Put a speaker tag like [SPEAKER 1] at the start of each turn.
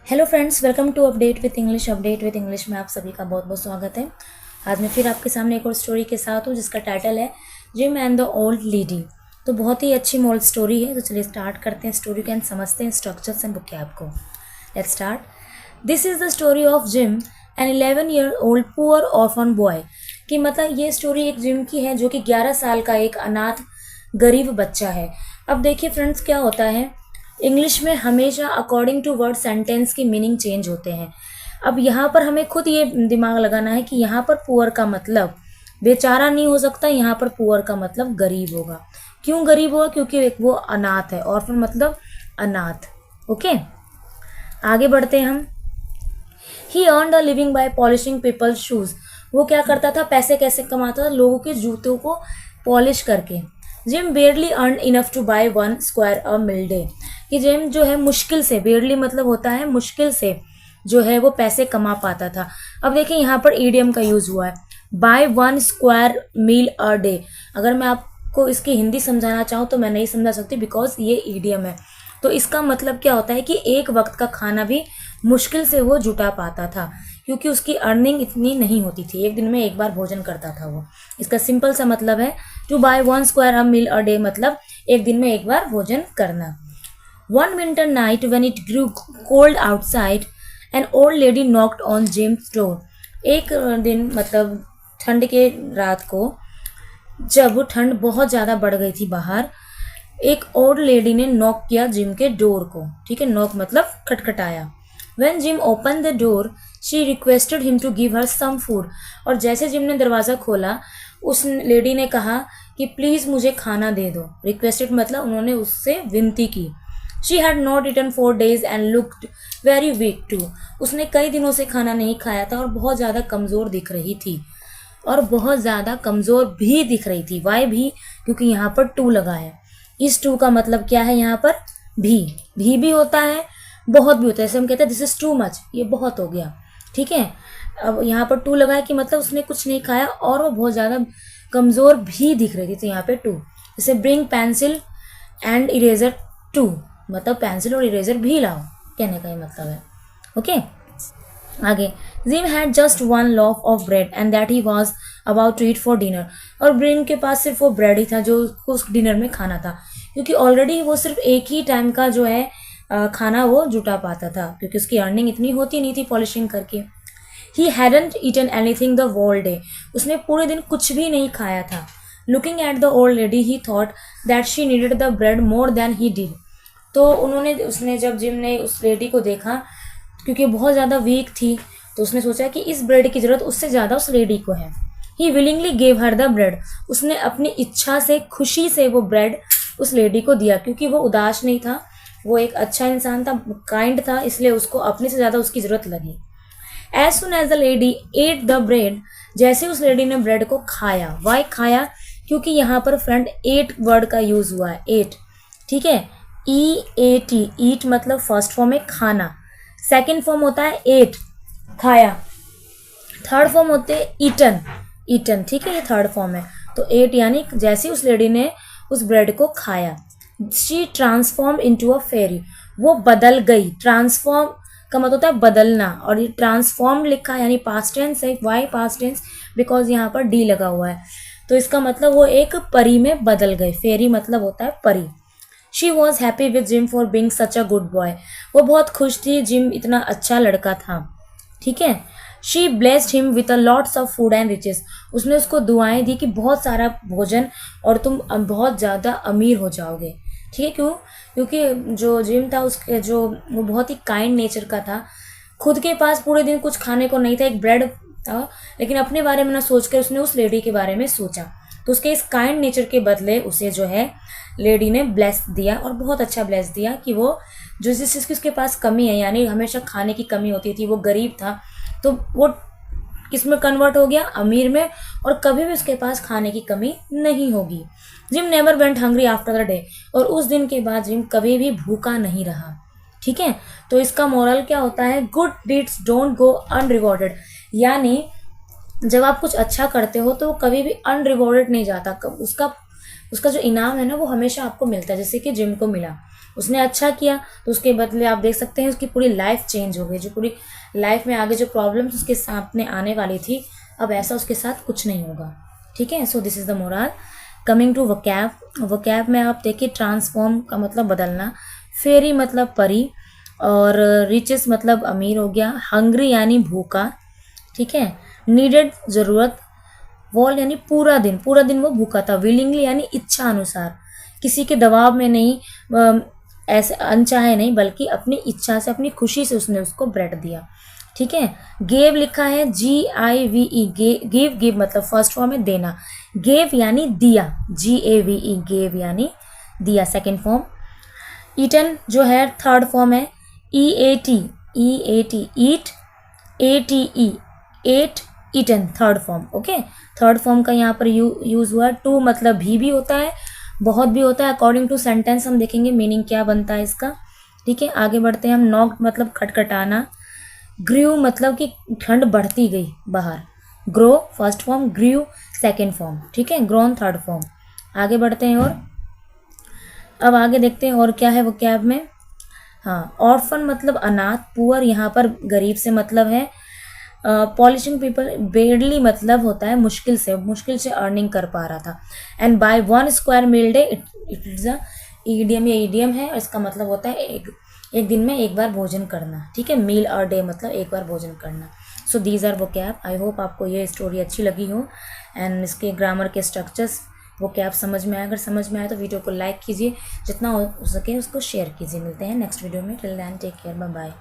[SPEAKER 1] Hello friends, welcome to update with English में आप सभी का बहुत बहुत स्वागत है। आज मैं फिर आपके सामने एक और स्टोरी के साथ हूँ जिसका टाइटल है gym and the old lady. तो बहुत ही अच्छी मोरल स्टोरी है। तो चलिए स्टार्ट करते हैं स्टोरी को एंड समझते हैं स्ट्रक्चर्स एंड वोकैब को। Let's start. This is the story of Jim, an 11-year-old poor orphan boy. कि मतलब ये स्टोरी एक जिम की है जो कि 11 साल का एक अनाथ गरीब बच्चा है। अब देखिए फ्रेंड्स, क्या होता है इंग्लिश में हमेशा अकॉर्डिंग टू वर्ड सेंटेंस की मीनिंग चेंज होते हैं। अब यहाँ पर हमें खुद ये दिमाग लगाना है कि यहाँ पर पुअर का मतलब बेचारा नहीं हो सकता, यहाँ पर पुअर का मतलब गरीब होगा। क्यों गरीब होगा? क्योंकि वो अनाथ है। और फिर मतलब अनाथ। ओके, आगे बढ़ते हैं हम। He earned a living by polishing people's shoes. वो क्या करता था? पैसे कैसे कमाता था? लोगों के जूतों को पॉलिश करके। Jim barely earn enough to buy 1 square a meal day. कि जिम जो है मुश्किल से, बेयरली मतलब होता है मुश्किल से, जो है वो पैसे कमा पाता था। अब देखिए यहाँ पर ईडियम का यूज हुआ है, buy 1 square meal a day. अगर मैं आपको इसकी हिंदी समझाना चाहूँ तो मैं नहीं समझा सकती बिकॉज ये ईडियम है। तो इसका मतलब क्या होता है कि एक वक्त का खाना भी मुश्किल से वो जुटा पाता था, क्योंकि उसकी अर्निंग इतनी नहीं होती थी। एक दिन में एक बार भोजन करता था वो। इसका सिंपल सा मतलब है to buy 1 square a meal a day, मतलब एक दिन में एक बार भोजन करना। One winter night when it grew cold outside, an old lady knocked on Jim's door. एक दिन मतलब ठंड के रात को, जब ठंड बहुत ज़्यादा बढ़ गई थी बाहर, एक ओल्ड लेडी ने नॉक किया जिम के डोर को। ठीक है, नॉक मतलब खटखटाया। When Jim opened the door, she requested him to give her some food. और जैसे जिम ने दरवाज़ा खोला, उस लेडी ने कहा कि प्लीज़ मुझे खाना दे दो। रिक्वेस्टेड मतलब उन्होंने उससे विनती की। She had not eaten 4 days and looked very weak too. उसने कई दिनों से खाना नहीं खाया था और बहुत ज़्यादा कमज़ोर दिख रही थी, और बहुत ज़्यादा कमज़ोर भी दिख रही थी। वाई भी? क्योंकि यहाँ पर टू लगा है। इस टू का मतलब क्या है? यहाँ पर भी होता है, बहुत भी होता है। जैसे हम कहते हैं दिस इज टू मच, ये बहुत हो गया। ठीक है, अब यहाँ पर टू लगा है कि मतलब उसने कुछ नहीं खाया और वो बहुत ज़्यादा कमज़ोर भी दिख रही थी। तो यहाँ पे टू। जैसे bring pencil and eraser too, मतलब पेंसिल और इरेजर भी लाओ, कहने का ये मतलब है। ओके, आगे। Jim had just 1 loaf of bread and that he was about to eat for dinner. और ब्रिन के पास सिर्फ वो ब्रेड ही था जो उसको उस डिनर में खाना था, क्योंकि ऑलरेडी वो सिर्फ एक ही टाइम का जो है खाना वो जुटा पाता था, क्योंकि उसकी अर्निंग इतनी होती नहीं थी पॉलिशिंग करके। He hadn't eaten anything the whole day. उसने पूरे दिन कुछ भी नहीं खाया था। Looking at the old lady he thought that she needed the bread more than he did. तो उसने जब जिम ने उस लेडी को देखा, क्योंकि बहुत ज़्यादा वीक थी, तो उसने सोचा कि इस ब्रेड की ज़रूरत उससे ज़्यादा उस लेडी को है। He willingly gave her the bread. उसने अपनी इच्छा से, खुशी से वो ब्रेड उस लेडी को दिया, क्योंकि वो उदास नहीं था, वो एक अच्छा इंसान था, काइंड था, इसलिए उसको अपने से ज़्यादा उसकी ज़रूरत लगी। As soon as the lady ate the bread, जैसे उस लेडी ने ब्रेड को खाया। वाई खाया? क्योंकि यहाँ पर फ्रेंड एट वर्ड का यूज़ हुआ है, एट। ठीक है, EAT, ईट मतलब फर्स्ट फॉर्म है खाना, सेकंड फॉर्म होता है एट, खाया, थर्ड फॉर्म होते हैं ईटन, ईटन। ठीक है, ये थर्ड फॉर्म है। तो एट यानी जैसे उस लेडी ने उस ब्रेड को खाया। शी ट्रांसफॉर्म इनटू अ फेरी, वो बदल गई। ट्रांसफॉर्म का मतलब होता है बदलना, और ये ट्रांसफॉर्म लिखा यानी पास्ट टेंस है। Why past tense? बिकॉज यहाँ पर डी लगा हुआ है। तो इसका मतलब वो एक परी में बदल गए। फेरी मतलब होता है परी। She was happy with gym for being such a good boy. वो बहुत खुश थी, जिम इतना अच्छा लड़का था। ठीक है, she blessed him with a lots of food and riches. उसने उसको दुआएं दी कि बहुत सारा भोजन और तुम बहुत ज़्यादा अमीर हो जाओगे। ठीक है, क्यों? क्योंकि जो जिम था उसके जो वो बहुत ही काइंड नेचर का था। खुद के पास पूरे दिन कुछ खाने को नहीं था, एक ब्रेड था, लेकिन अपने बारे में ना सोच कर उसने उस लेडी के बारे में सोचा। तो उसके इस काइंड नेचर के बदले उसे जो है लेडी ने ब्लेस दिया, और बहुत अच्छा ब्लेस दिया कि वो जो जिस चीज़ की उसके पास कमी है, यानी हमेशा खाने की कमी होती थी, वो गरीब था, तो वो किस में कन्वर्ट हो गया? अमीर में, और कभी भी उसके पास खाने की कमी नहीं होगी। Gym never went hungry after the day. और उस दिन के बाद जिम कभी भी भूखा नहीं रहा। ठीक है, तो इसका मोरल क्या होता है? Good deeds don't go unrewarded. यानी जब आप कुछ अच्छा करते हो तो वो कभी भी अनरिवॉर्डेड नहीं जाता। उसका उसका जो इनाम है ना, वो हमेशा आपको मिलता है, जैसे कि जिम को मिला। उसने अच्छा किया तो उसके बदले आप देख सकते हैं उसकी पूरी लाइफ चेंज हो गई, जो पूरी लाइफ में आगे जो प्रॉब्लम्स उसके सामने आने वाली थी अब ऐसा उसके साथ कुछ नहीं होगा। ठीक है, so this is the moral. Coming to vocab, vocab में आप देखिए ट्रांसफॉर्म का मतलब बदलना, फेरी मतलब परी, और रिचेस मतलब अमीर हो गया, हंग्री यानी भूखा, ठीक है, नीडेड ज़रूरत, वॉल यानी पूरा दिन वो भूखा था, विलिंगली यानी इच्छा अनुसार, किसी के दबाव में नहीं, ऐसे अनचाहे नहीं बल्कि अपनी इच्छा से अपनी खुशी से उसने उसको ब्रेड दिया। ठीक है, गेव लिखा है GIVE, गिव, गिव मतलब फर्स्ट फॉर्म है देना, गेव यानी दिया, GAVE, गेव यानी दिया सेकेंड फॉर्म। ईटन जो है थर्ड फॉर्म है, EAT, eat, ATE, ate, eaten third form. Okay, third form का यहाँ पर यूज हुआ। टू मतलब भी होता है, बहुत भी होता है। अकॉर्डिंग टू सेंटेंस हम देखेंगे मीनिंग क्या बनता है इसका। ठीक है, आगे बढ़ते हैं हम। नॉक मतलब खटखटाना, ग्रीव मतलब कि ठंड बढ़ती गई बाहर, grow first form, grew second form. ठीक है, ग्रोन थर्ड फॉर्म। आगे बढ़ते हैं और अब आगे देखते हैं और क्या है वो कैब में। हाँ, ऑर्फन मतलब अनाथ, पुअर यहाँ पर गरीब से मतलब है। पॉलिशिंग पीपल, बेडली मतलब होता है मुश्किल से अर्निंग कर पा रहा था। And buy 1 square meal day, it is a idiom, ये ईडियम है और इसका मतलब होता है एक दिन में एक बार भोजन करना। ठीक है, मील और डे मतलब एक बार भोजन करना। सो दीज आर वो कैब। आई होप आपको ये स्टोरी अच्छी लगी हो एंड इसके ग्रामर के स्ट्रक्चर्स वो कैब समझ में आए। अगर समझ में आए तो वीडियो को लाइक कीजिए, जितना हो सके उसको शेयर कीजिए। मिलते हैं नेक्स्ट वीडियो में। Till then take care, bye bye.